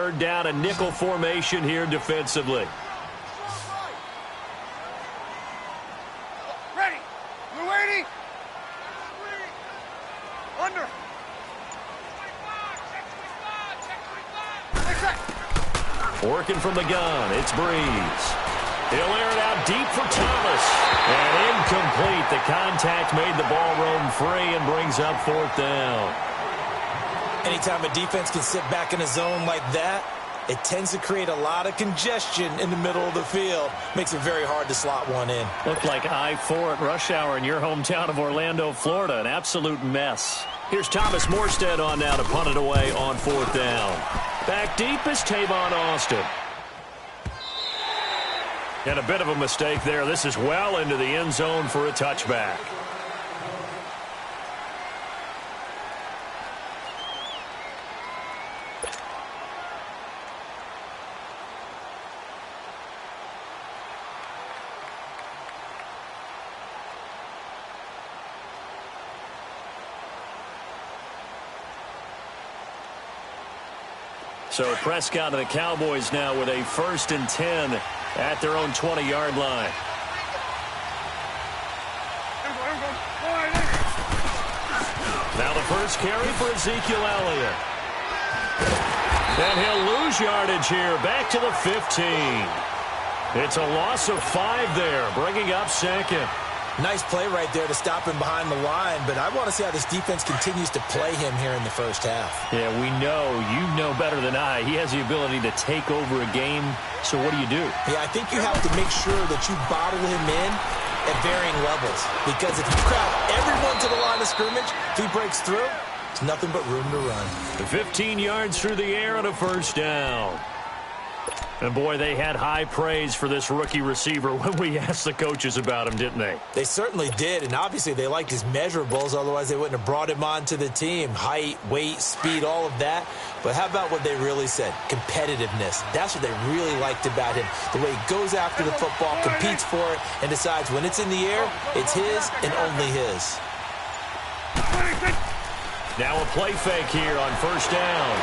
third down, a nickel formation here defensively. Ready. Blue 80. Under. Working from the gun, it's Breeze. He'll air it out deep for Thomas. And incomplete. The contact made the ball roam free and brings up fourth down. Anytime a defense can sit back in a zone like that, it tends to create a lot of congestion in the middle of the field. Makes it very hard to slot one in. Looked like I-4 at rush hour in your hometown of Orlando, Florida. An absolute mess. Here's Thomas Morstead on now to punt it away on fourth down. Back deep is Tavon Austin. And a bit of a mistake there. This is well into the end zone for a touchback. So Prescott and the Cowboys now with a 1st and 10 at their own 20-yard line. Now the first carry for Ezekiel Elliott. And he'll lose yardage here, back to the 15. It's a loss of 5 there, bringing up second. Nice play right there to stop him behind the line, but I want to see how this defense continues to play him here in the first half. Yeah, we know. You know better than I. He has the ability to take over a game, so what do you do? Yeah, I think you have to make sure that you bottle him in at varying levels, because if you crowd everyone to the line of scrimmage, if he breaks through, it's nothing but room to run. 15 yards through the air and a first down. And, boy, they had high praise for this rookie receiver when we asked the coaches about him, didn't they? They certainly did, and obviously they liked his measurables. Otherwise, they wouldn't have brought him onto the team. Height, weight, speed, all of that. But how about what they really said? Competitiveness. That's what they really liked about him. The way he goes after the football, competes for it, and decides when it's in the air, it's his and only his. Now a play fake here on first down.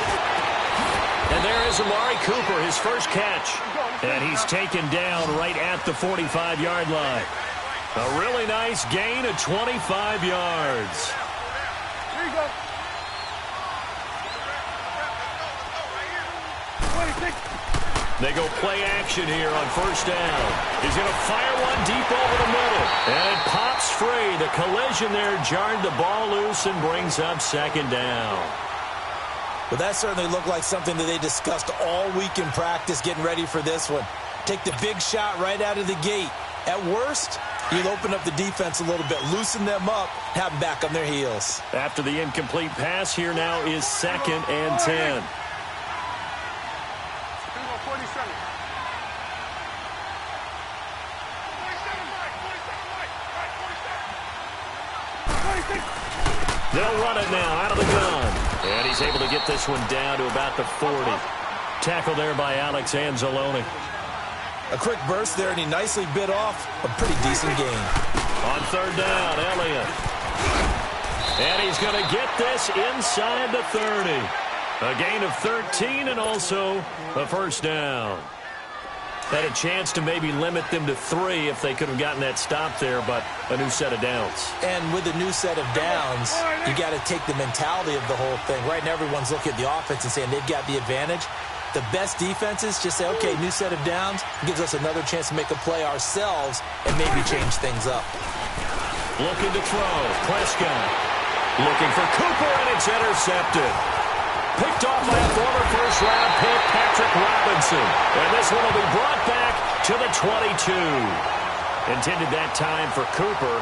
And there is Amari Cooper, his first catch. And he's taken down right at the 45-yard line. A really nice gain of 25 yards. Here you go. They go play action here on first down. He's going to fire one deep over the middle. And it pops free. The collision there jarred the ball loose and brings up second down. Well, that certainly looked like something that they discussed all week in practice getting ready for this one. Take the big shot right out of the gate. At worst, you'll open up the defense a little bit, loosen them up, have them back on their heels. After the incomplete pass, here now is 2nd and 10. They'll run it now out of the gun. And he's able to get this one down to about the 40. Tackle there by Alex Anzalone. A quick burst there, and he nicely bit off a pretty decent gain. On third down, Elliott. And he's going to get this inside the 30. A gain of 13 and also a first down. Had a chance to maybe limit them to 3 if they could have gotten that stop there, but a new set of downs. And with a new set of downs, you got to take the mentality of the whole thing. Right now, everyone's looking at the offense and saying they've got the advantage. The best defenses just say, okay, new set of downs, gives us another chance to make a play ourselves and maybe change things up. Looking to throw. Prescott. Looking for Cooper, and it's intercepted. Picked off by a former first-round pick, Patrick Robinson. And this one will be brought back to the 22. Intended that time for Cooper.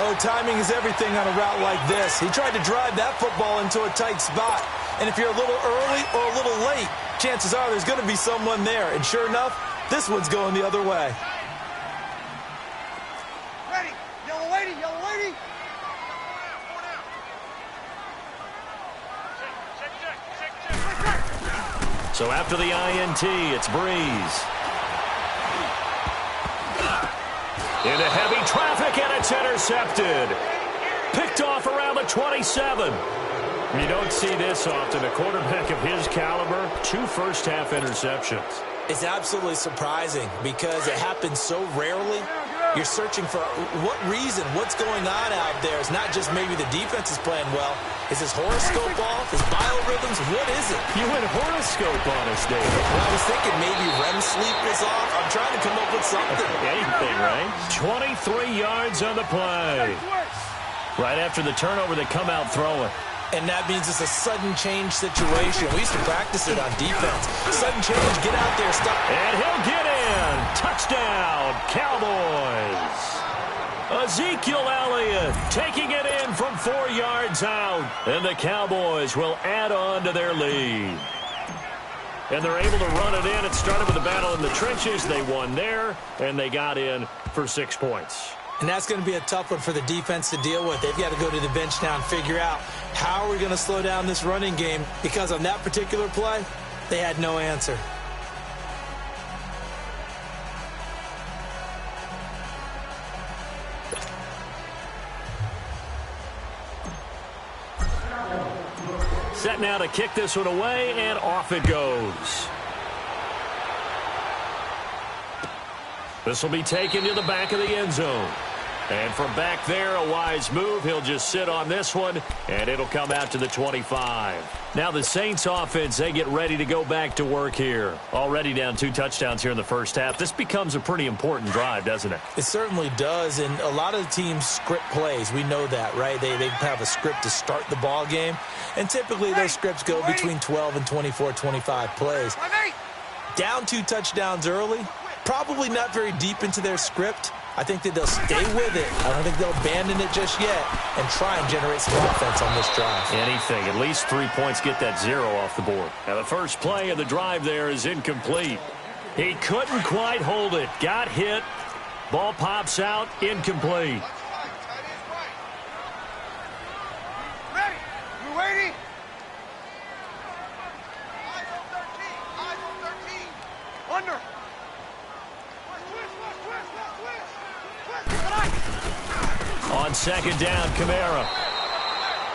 Oh, timing is everything on a route like this. He tried to drive that football into a tight spot. And if you're a little early or a little late, chances are there's going to be someone there. And sure enough, this one's going the other way. Ready. Yellow lady, yellow lady. So after the INT, it's Breeze. Into heavy traffic, and it's intercepted. Picked off around the 27. You don't see this often. A quarterback of his caliber, 2 first-half interceptions. It's absolutely surprising because it happens so rarely. You're searching for what reason, what's going on out there. It's not just maybe the defense is playing well. Is his horoscope off? His biorhythms? What is it? You went horoscope on us, David. Well, I was thinking maybe REM sleep was off. I'm trying to come up with something. Anything, right? 23 yards on the play. Right after the turnover, they come out throwing. And that means it's a sudden change situation. We used to practice it on defense. Sudden change, get out there, stop. And he'll get in. Touchdown, Cowboys. Ezekiel Elliott taking it in from 4 yards out. And the Cowboys will add on to their lead. And they're able to run it in. It started with a battle in the trenches. They won there, and they got in for 6 points. And that's going to be a tough one for the defense to deal with. They've got to go to the bench now and figure out how are we going to slow down this running game, because on that particular play, they had no answer. Set now to kick this one away, and off it goes. This will be taken to the back of the end zone. And from back there, a wise move. He'll just sit on this one, and it'll come out to the 25. Now the Saints offense, they get ready to go back to work here. Already down 2 touchdowns here in the first half. This becomes a pretty important drive, doesn't it? It certainly does, and a lot of the teams script plays. We know that, right? They have a script to start the ball game, and typically those scripts go between 12 and 24, 25 plays. Down 2 touchdowns early, probably not very deep into their script. I think that they'll stay with it. I don't think they'll abandon it just yet and try and generate some offense on this drive. Anything. At least 3 points, get that 0 off the board. Now the first play of the drive there is incomplete. He couldn't quite hold it. Got hit. Ball pops out. Incomplete. Ready? You waiting? Under. On second down, Kamara.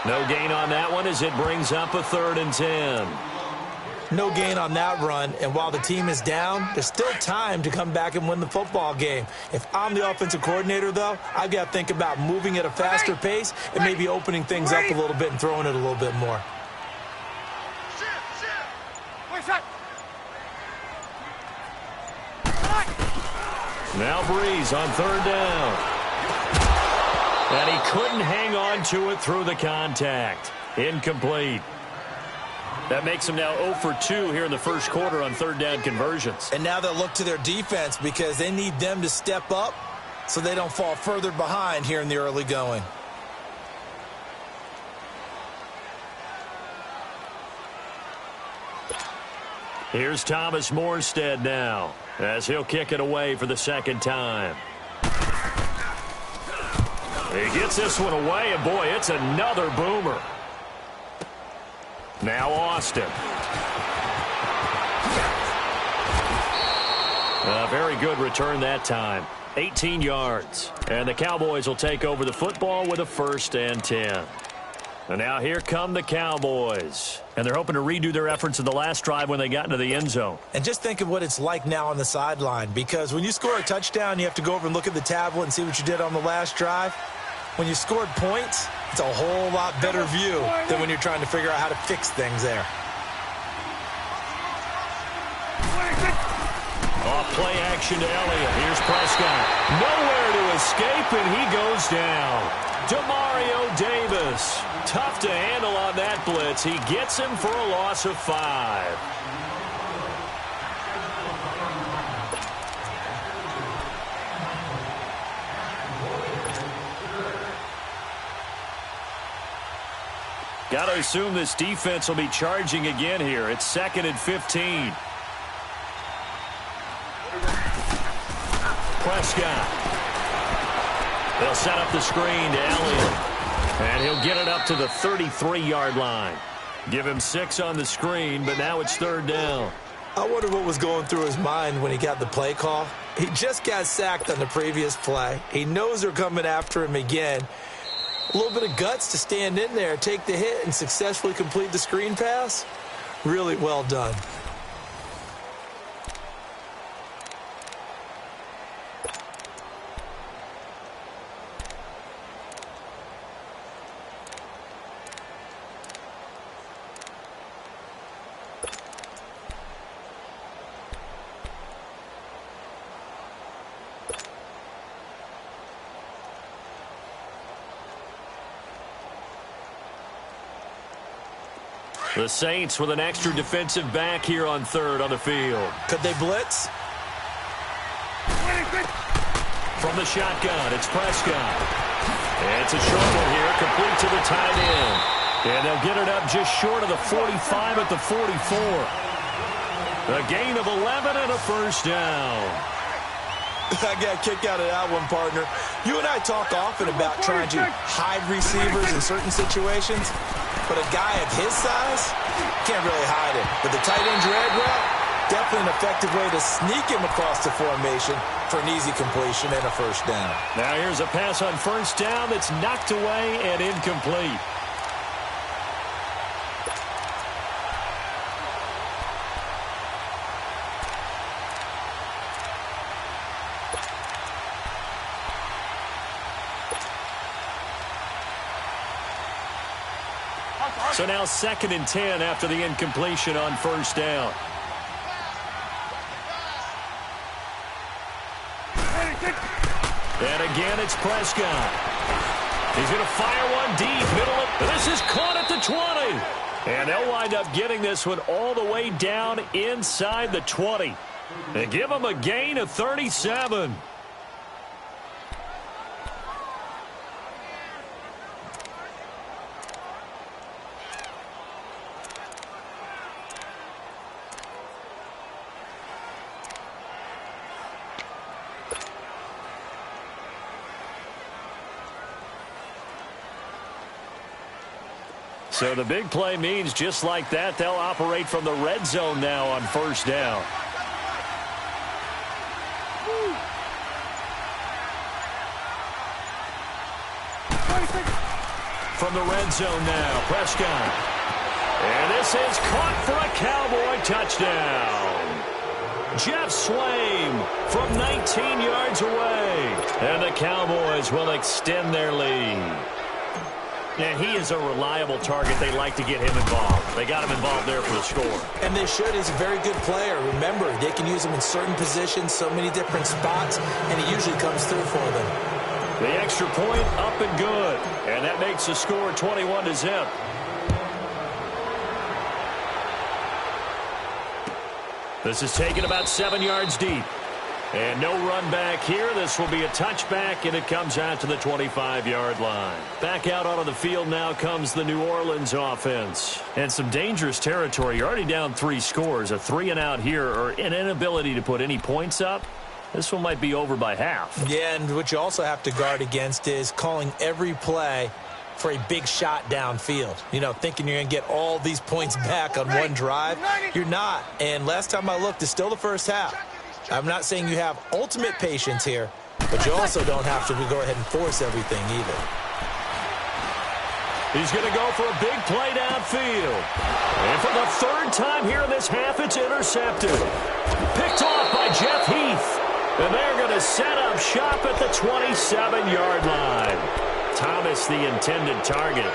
No gain on that one as it brings up a 3rd and 10. No gain on that run, and while the team is down, there's still time to come back and win the football game. If I'm the offensive coordinator, though, I've got to think about moving at a faster pace and maybe opening things up a little bit and throwing it a little bit more. Now Breeze on 3rd down. And he couldn't hang on to it through the contact. Incomplete. That makes him now 0 for 2 here in the first quarter on 3rd down conversions. And now they'll look to their defense because they need them to step up so they don't fall further behind here in the early going. Here's Thomas Morstead now as he'll kick it away for the 2nd time. He gets this one away, and boy, it's another boomer. Now Austin. A very good return that time. 18 yards. And the Cowboys will take over the football with a 1st and 10. And now here come the Cowboys. And they're hoping to redo their efforts in the last drive when they got into the end zone. And just think of what it's like now on the sideline, because when you score a touchdown, you have to go over and look at the tablet and see what you did on the last drive. When you scored points, it's a whole lot better view than when you're trying to figure out how to fix things there. Off play action to Elliott. Here's Prescott. Nowhere to escape, and he goes down. Demario Davis. Tough to handle on that blitz. He gets him for a loss of 5. Got to assume this defense will be charging again here. It's 2nd and 15. Prescott. They'll set up the screen to Elliott. And he'll get it up to the 33-yard line. Give him 6 on the screen, but now it's 3rd down. I wonder what was going through his mind when he got the play call. He just got sacked on the previous play. He knows they're coming after him again. A little bit of guts to stand in there, take the hit, and successfully complete the screen pass. Really well done. The Saints with an extra defensive back here on third on the field. Could they blitz? From the shotgun, it's Prescott. It's a short one here, complete to the tight end. And they'll get it up just short of the 45 at the 44. A gain of 11 and a first down. I got a kick out of that one, partner. You and I talk often about trying to hide receivers in certain situations. But a guy of his size, can't really hide him. But the tight end drag route, definitely an effective way to sneak him across the formation for an easy completion and a first down. Now here's a pass on first down that's knocked away and incomplete. So now 2nd and 10 after the incompletion on first down. And again, it's Prescott. He's going to fire one deep, middle of. This is caught at the 20. And they'll wind up getting this one all the way down inside the 20. They give him a gain of 37. So the big play means just like that, they'll operate from the red zone now on first down. From the red zone now, Prescott. And this is caught for a Cowboy touchdown. Jeff Swaim from 19 yards away. And the Cowboys will extend their lead. And he is a reliable target. They like to get him involved. They got him involved there for the score. And they should. He's a very good player. Remember, they can use him in certain positions, so many different spots, and he usually comes through for them. The extra point up and good. And that makes the score 21-0. This is taken about 7 yards deep. And no run back here. This will be a touchback, and it comes out to the 25-yard line. Back out onto the field now comes the New Orleans offense. And some dangerous territory. You're already down 3 scores. A 3-and-out here, or an inability to put any points up. This one might be over by half. Yeah, and what you also have to guard against is calling every play for a big shot downfield. You know, thinking you're going to get all these points back on one drive. You're not. And last time I looked, it's still the first half. I'm not saying you have ultimate patience here, but you also don't have to go ahead and force everything either. He's going to go for a big play downfield. And for the 3rd time here in this half, it's intercepted. Picked off by Jeff Heath. And they're going to set up shop at the 27-yard line. Thomas, the intended target.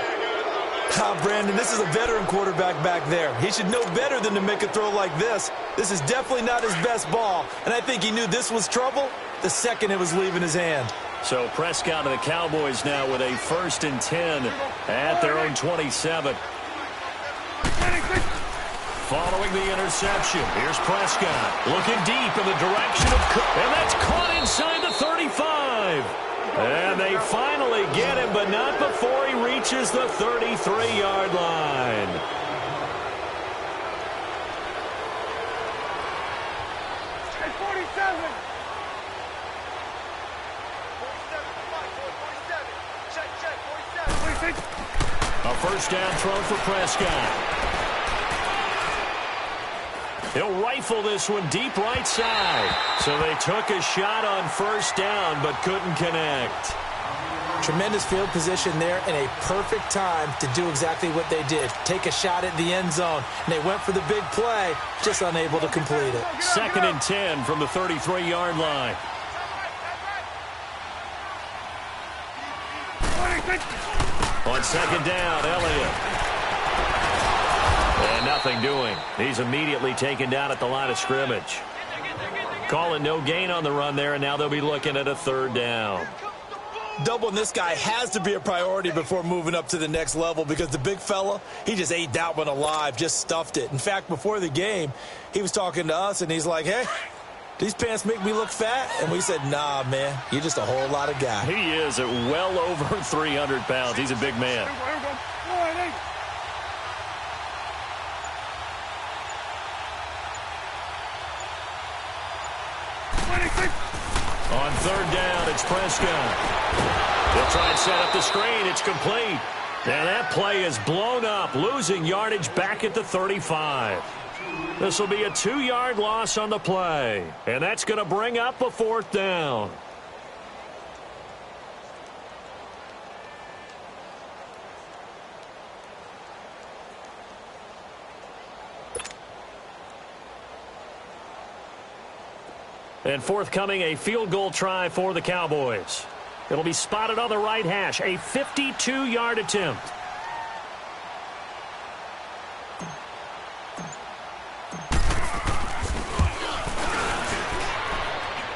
Brandon, this is a veteran quarterback back there. He should know better than to make a throw like this. This is definitely not his best ball, and I think he knew this was trouble the second it was leaving his hand. So Prescott and the Cowboys now with a 1st and 10 at their own 27. Following the interception, here's Prescott looking deep in the direction of Cook, and that's caught inside the 35. And they finally get him, but not before he reaches the 33-yard line. Hey, 47. Check, 47. A first down throw for Prescott. He'll rifle this one deep right side. So they took a shot on first down but couldn't connect. Tremendous field position there and a perfect time to do exactly what they did. Take a shot at the end zone. And they went for the big play, just unable to complete it. 2nd and 10 from the 33-yard line. On 2nd down, Elliott. And nothing doing. He's immediately taken down at the line of scrimmage. Calling no gain on the run there, and now they'll be looking at a 3rd down. Doubling this guy has to be a priority before moving up to the next level because the big fella, he just ate that one alive, just stuffed it. In fact, before the game, he was talking to us, and he's like, hey, these pants make me look fat? And we said, nah, man, you're just a whole lot of guy. He is at well over 300 pounds. He's a big man. On 3rd down, it's Prescott. They'll try and set up the screen. It's complete. And that play is blown up, losing yardage back at the 35. This will be a 2-yard loss on the play. And that's going to bring up a 4th down. And forthcoming, a field goal try for the Cowboys. It'll be spotted on the right hash, a 52-yard attempt.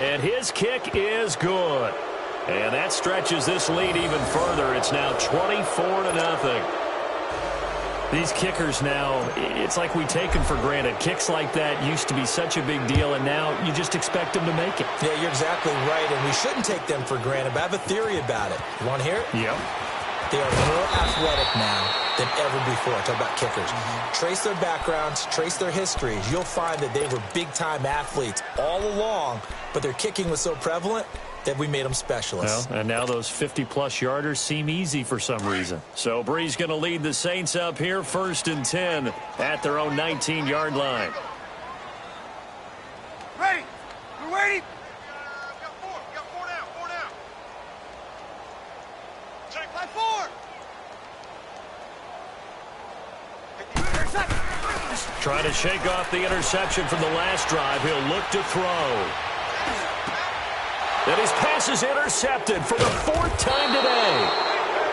And his kick is good. And that stretches this lead even further. It's now 24-0. These kickers now, it's like we take them for granted. Kicks like that used to be such a big deal, and now you just expect them to make it. Yeah, you're exactly right, and we shouldn't take them for granted, but I have a theory about it. You want to hear it? Yep. They are more athletic now than ever before. Talk about kickers. Trace their backgrounds, trace their histories. You'll find that they were big-time athletes all along, but their kicking was so prevalent that we made them specialists. Well, and now those 50-plus yarders seem easy for some reason. So Bree's going to lead the Saints up here, 1st and 10 at their own 19-yard line. Ready. We're waiting. Got four down. Check. Fly forward. Trying to shake off the interception from the last drive. He'll look to throw. And his pass is intercepted for the 4th time today.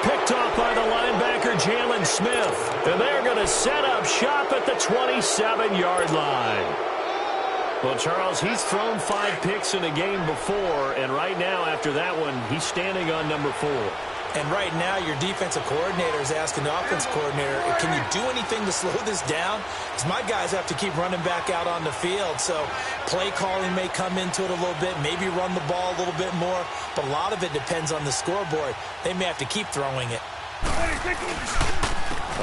Picked off by the linebacker, Jalen Smith. And they're going to set up shop at the 27-yard line. Well, Charles, he's thrown 5 picks in a game before, and right now, after that one, he's standing on number 4. And right now, your defensive coordinator is asking the offensive coordinator, can you do anything to slow this down? Because my guys have to keep running back out on the field. So play calling may come into it a little bit, maybe run the ball a little bit more. But a lot of it depends on the scoreboard. They may have to keep throwing it.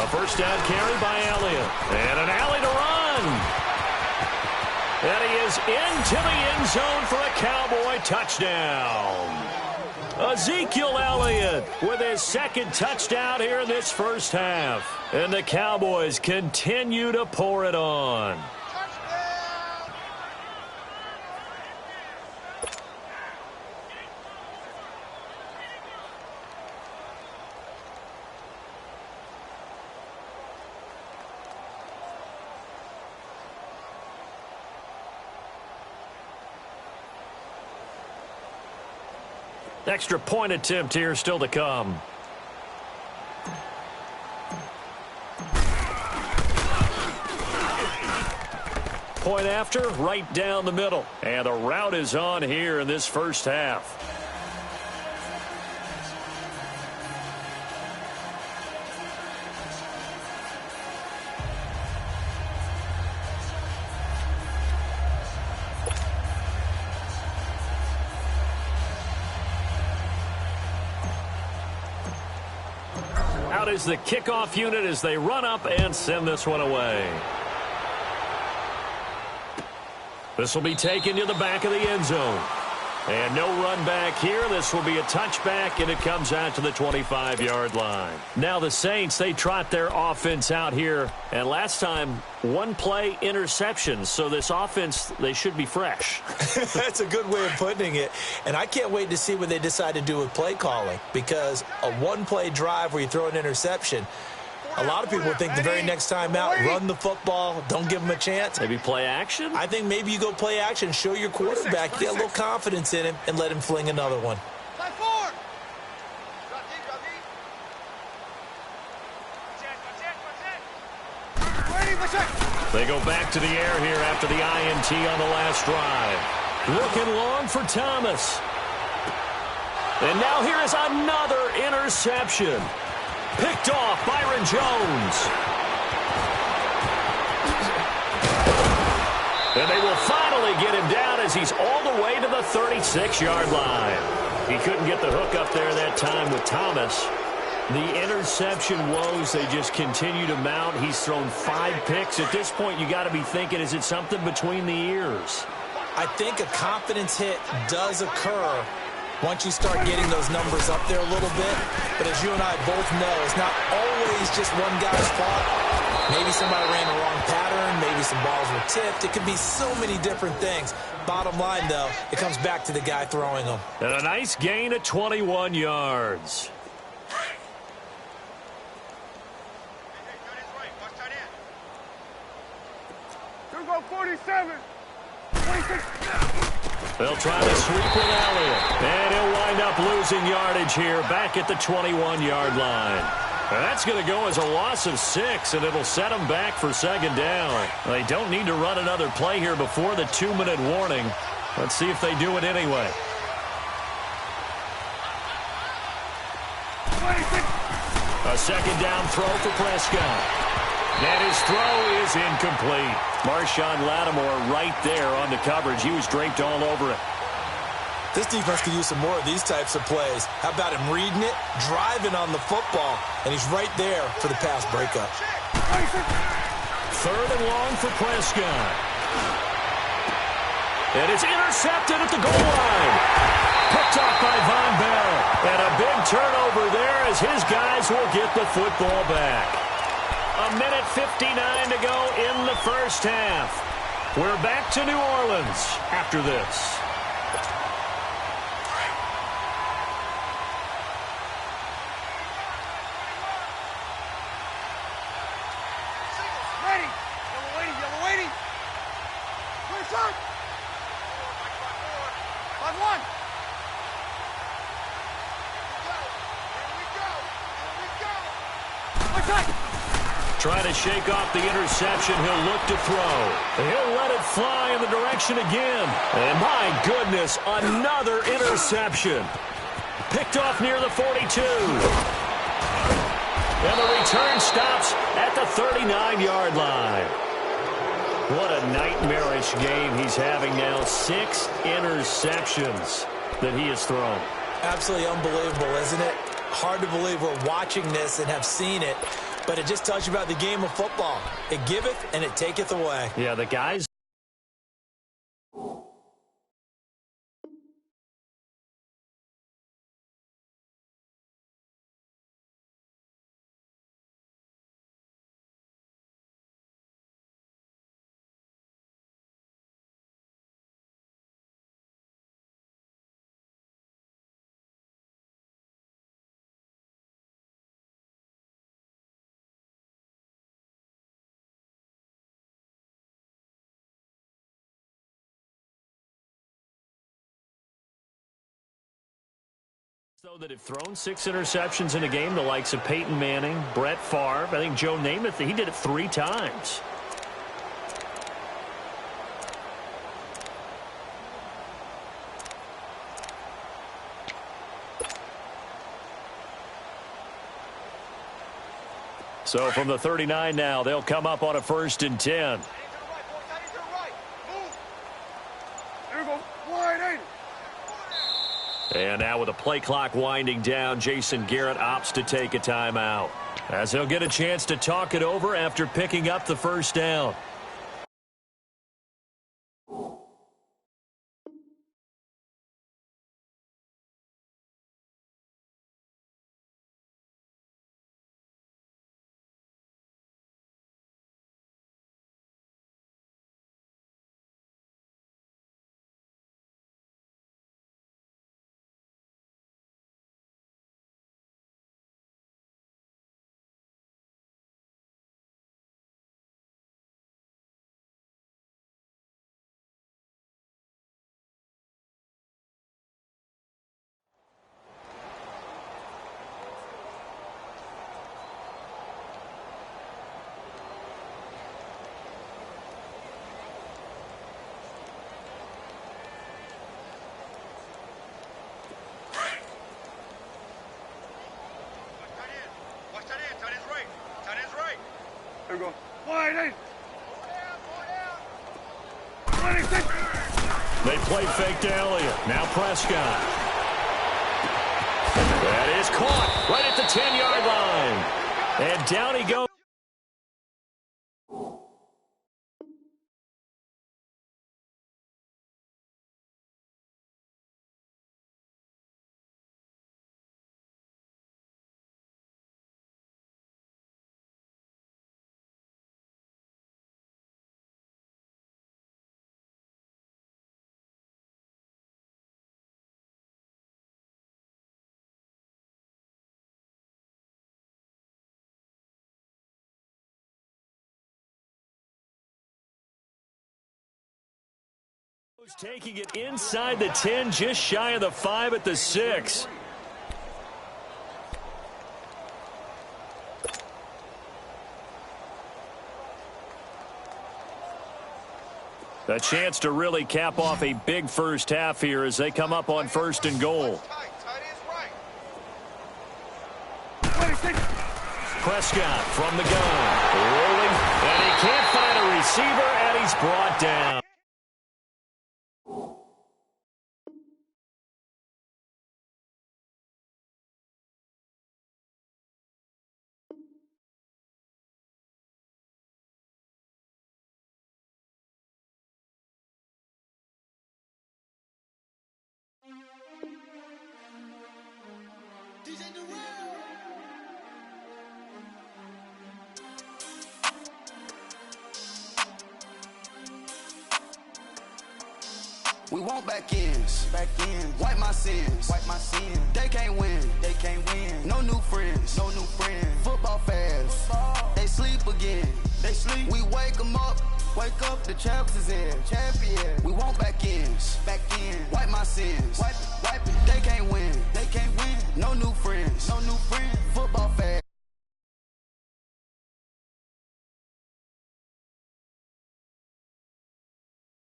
A 1st down carry by Elliott. And an alley to run. And he is into the end zone for a Cowboy touchdown. Ezekiel Elliott with his 2nd touchdown here in this first half. And the Cowboys continue to pour it on. Extra point attempt here still to come. Point after, right down the middle. And the route is on here in this first half. Out is the kickoff unit as they run up and send this one away. This will be taken to the back of the end zone. And no run back here. This will be a touchback, and it comes out to the 25-yard line. Now the Saints, they trot their offense out here. And last time, one-play interception. So this offense, they should be fresh. That's a good way of putting it. And I can't wait to see what they decide to do with play calling. Because a one-play drive where you throw an interception, a lot of people would think the very next time out, run the football, don't give them a chance. Maybe play action? I think maybe you go play action, show your quarterback, get a little confidence in him, and let him fling another one. They go back to the air here after the INT on the last drive. Looking long for Thomas. And now here is another interception. Picked off Byron Jones. And they will finally get him down as he's all the way to the 36-yard line. He couldn't get the hook up there that time with Thomas. The interception woes, they just continue to mount. He's thrown 5 picks. At this point, you got to be thinking, is it something between the ears? I think a confidence hit does occur once you start getting those numbers up there a little bit. But as you and I both know, it's not always just one guy's fault. Maybe somebody ran the wrong pattern. Maybe some balls were tipped. It could be so many different things. Bottom line, though, it comes back to the guy throwing them. And a nice gain at 21 yards. Here go 47. 26. They'll try to sweep with Elliott. And he'll wind up losing yardage here back at the 21-yard line. That's going to go as a loss of 6, and it'll set them back for second down. They don't need to run another play here before the 2-minute warning. Let's see if they do it anyway. 26. A second down throw for Prescott. And his throw is incomplete. Marshawn Lattimore right there on the coverage. He was draped all over it. This defense could use some more of these types of plays. How about him reading it, driving on the football, and he's right there for the pass breakup. 3rd and long for Prescott. And it's intercepted at the goal line. Picked off by Von Bell. And a big turnover there as his guys will get the football back. 1:59 to go in the first half. We're back to New Orleans after this. Ready. Yellow waiting. Yellow waiting. Clear shot. 5-1. Here we go. Trying to shake off the interception. He'll look to throw. He'll let it fly in the direction again. And my goodness, another interception. Picked off near the 42. And the return stops at the 39-yard line. What a nightmarish game he's having now. 6 interceptions that he has thrown. Absolutely unbelievable, isn't it? Hard to believe we're watching this and have seen it. But it just tells you about the game of football. It giveth and it taketh away. Yeah, the guys so that have thrown 6 interceptions in a game, the likes of Peyton Manning, Brett Favre, I think Joe Namath, he did it 3 times. So from the 39 now, they'll come up on a 1st and 10. Here we go. Wide 80. And now with the play clock winding down, Jason Garrett opts to take a timeout, as he'll get a chance to talk it over after picking up the 1st down. Wide 8. 26. They play fake to Elliott. Now Prescott. That is caught right at the 10-yard line. And down he goes. Taking it inside the 10, just shy of the 5 at the 6. A chance to really cap off a big first half here as they come up on 1st and goal. Prescott from the gun. Rolling, and he can't find a receiver, and he's brought down. We want back ends, wipe my sins, They can't win, No new friends, Football fans, they sleep again, We wake them up, the champs is in, We want back ends, wipe my sins, They can't win, No new friends,